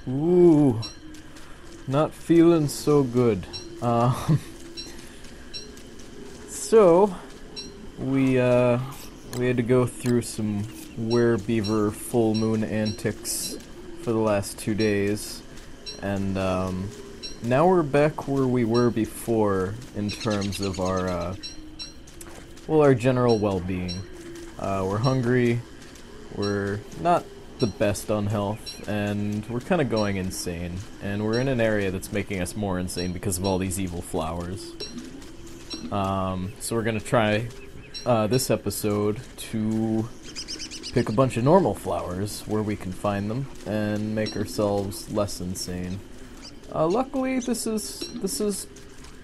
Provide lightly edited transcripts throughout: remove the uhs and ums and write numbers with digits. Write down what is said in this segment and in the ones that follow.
Ooh, not feeling so good. So we had to go through some Werebeaver full moon antics for the last 2 days, and now we're back where we were before in terms of our general well-being. We're hungry. We're not the best on health, and we're kind of going insane. And we're in an area that's making us more insane because of all these evil flowers. So we're gonna try this episode to pick a bunch of normal flowers where we can find them and make ourselves less insane. Luckily, this is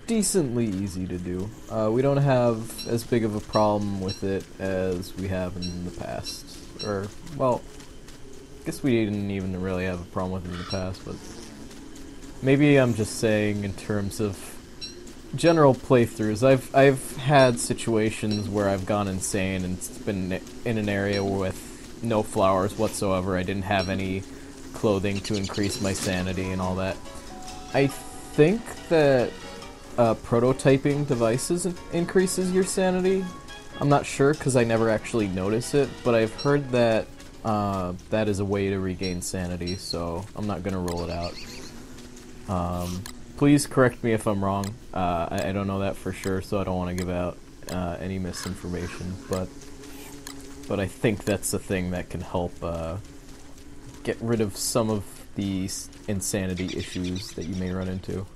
decently easy to do. We don't have as big of a problem with it as we have in the past. Or, well, I guess we didn't even really have a problem with it in the past, but maybe I'm just saying in terms of general playthroughs. I've had situations where I've gone insane and it's been in an area with no flowers whatsoever. I didn't have any clothing to increase my sanity and all that. I think that prototyping devices increases your sanity. I'm not sure because I never actually notice it, but I've heard that that is a way to regain sanity, so I'm not going to roll it out. Please correct me if I'm wrong. I don't know that for sure, so I don't want to give out any misinformation, but I think that's a thing that can help get rid of some of the insanity issues that you may run into.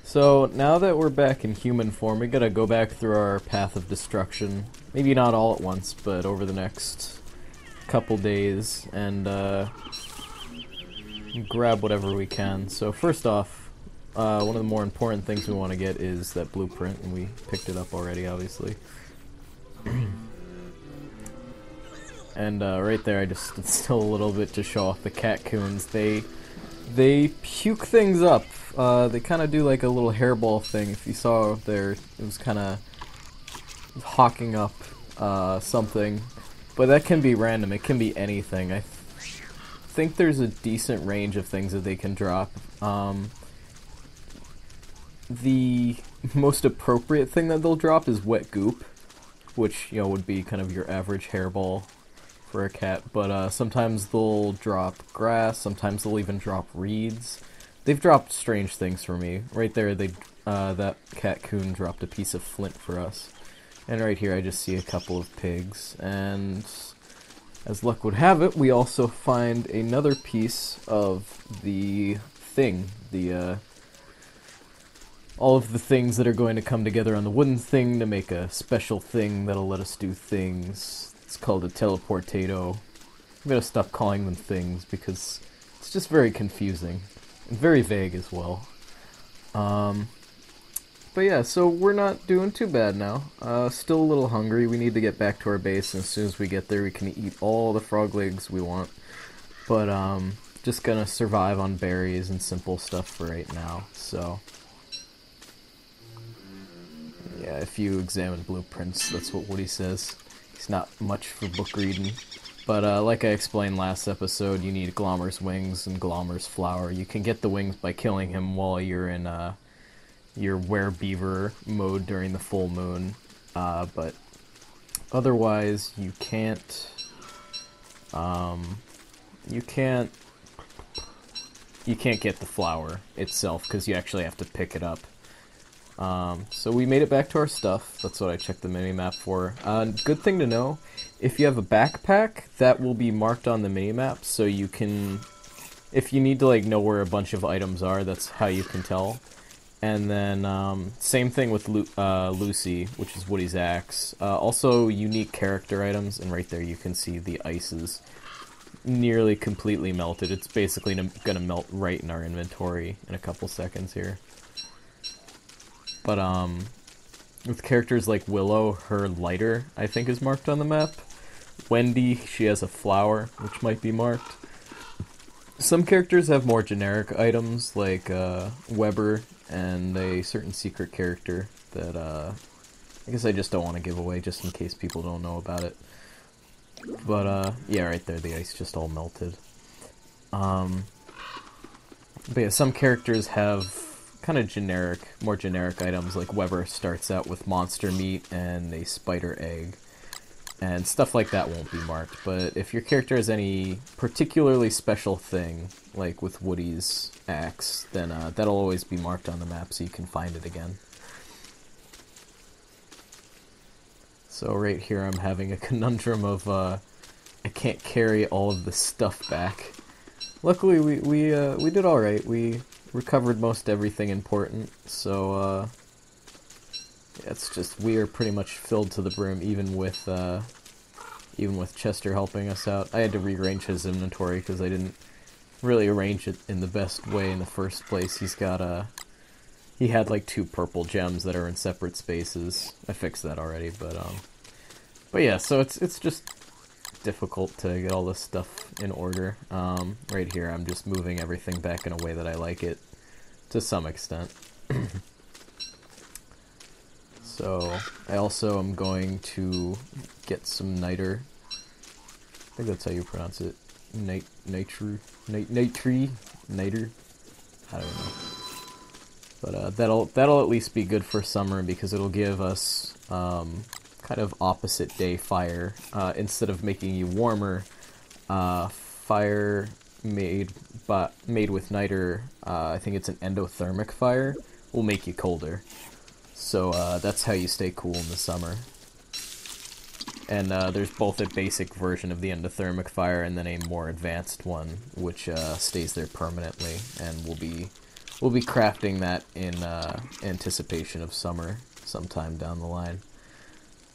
So, now that we're back in human form, we gotta go back through our path of destruction. Maybe not all at once, but over the next couple days, and grab whatever we can. So first off, one of the more important things we want to get is that blueprint, and we picked it up already, obviously. And right there, I just stood still a little bit to show off the catcoons. They puke things up. They kind of do like a little hairball thing. If you saw there, it was kind of hawking up something. But that can be random. It can be anything. I think there's a decent range of things that they can drop. The most appropriate thing that they'll drop is wet goop, which, you know, would be kind of your average hairball for a cat, but sometimes they'll drop grass, sometimes they'll even drop reeds. They've dropped strange things for me. Right there, that catcoon dropped a piece of flint for us. And right here I just see a couple of pigs, and as luck would have it, we also find another piece of the thing, all of the things that are going to come together on the wooden thing to make a special thing that'll let us do things. It's called a Teleportato. I'm gonna stop calling them things because it's just very confusing. And very vague as well. But yeah, so we're not doing too bad now. Still a little hungry. We need to get back to our base, and as soon as we get there we can eat all the frog legs we want. But just gonna survive on berries and simple stuff for right now, so yeah, if you examine blueprints, that's what Woody says. He's not much for book reading. But like I explained last episode, you need Glommer's wings and Glommer's flower. You can get the wings by killing him while you're in your Werebeaver mode during the full moon. But otherwise, you can't get the flower itself because you actually have to pick it up. So we made it back to our stuff. That's what I checked the minimap for. Good thing to know, if you have a backpack, that will be marked on the minimap, so you can, if you need to like know where a bunch of items are, that's how you can tell. And then, same thing with Lucy, which is Woody's axe. Also unique character items, and right there you can see the ice is nearly completely melted. It's basically gonna melt right in our inventory in a couple seconds here. But, with characters like Willow, her lighter, I think, is marked on the map. Wendy, she has a flower, which might be marked. Some characters have more generic items, like, Weber, and a certain secret character that, I guess I just don't want to give away, just in case people don't know about it. But, yeah, right there, the ice just all melted. But yeah, some characters have kind of generic, more generic items, like Weber starts out with monster meat and a spider egg. And stuff like that won't be marked, but if your character has any particularly special thing, like with Woodie's axe, then that'll always be marked on the map so you can find it again. So right here I'm having a conundrum of I can't carry all of the stuff back. Luckily we did alright. We recovered most everything important, so yeah, it's just we are pretty much filled to the brim, even with Chester helping us out. I had to rearrange his inventory because I didn't really arrange it in the best way in the first place. He had like 2 purple gems that are in separate spaces. I fixed that already, but yeah, so it's just difficult to get all this stuff in order. Right here, I'm just moving everything back in a way that I like it to some extent. So I also am going to get some niter. I think that's how you pronounce it. Niter. I don't know. But that'll at least be good for summer because it'll give us kind of opposite day fire. Instead of making you warmer, fire made with niter, I think it's an endothermic fire, will make you colder. So that's how you stay cool in the summer. And there's both a basic version of the endothermic fire and then a more advanced one, which stays there permanently. And we'll be crafting that in anticipation of summer sometime down the line.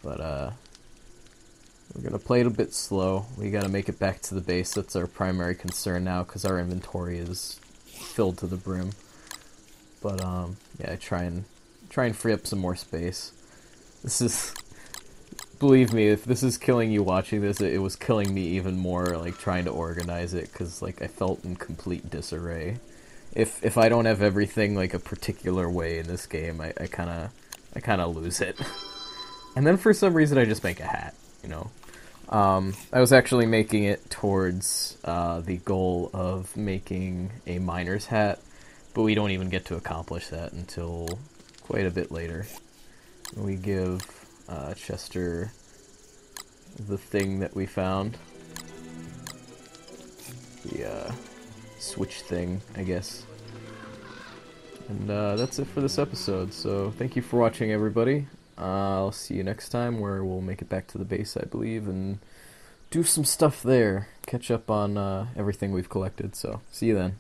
But we're gonna play it a bit slow. We gotta make it back to the base. That's our primary concern now, because our inventory is filled to the brim. But yeah, try and free up some more space. This is, believe me, if this is killing you watching this, it was killing me even more, like, trying to organize it, because, like, I felt in complete disarray. If I don't have everything, like, a particular way in this game, I kind of lose it. And then for some reason I just make a hat, you know. I was actually making it towards the goal of making a miner's hat, but we don't even get to accomplish that until quite a bit later. We give Chester the thing that we found. The switch thing, I guess. And that's it for this episode, so thank you for watching, everybody. I'll see you next time, where we'll make it back to the base, I believe, and do some stuff there. Catch up on everything we've collected, so see you then.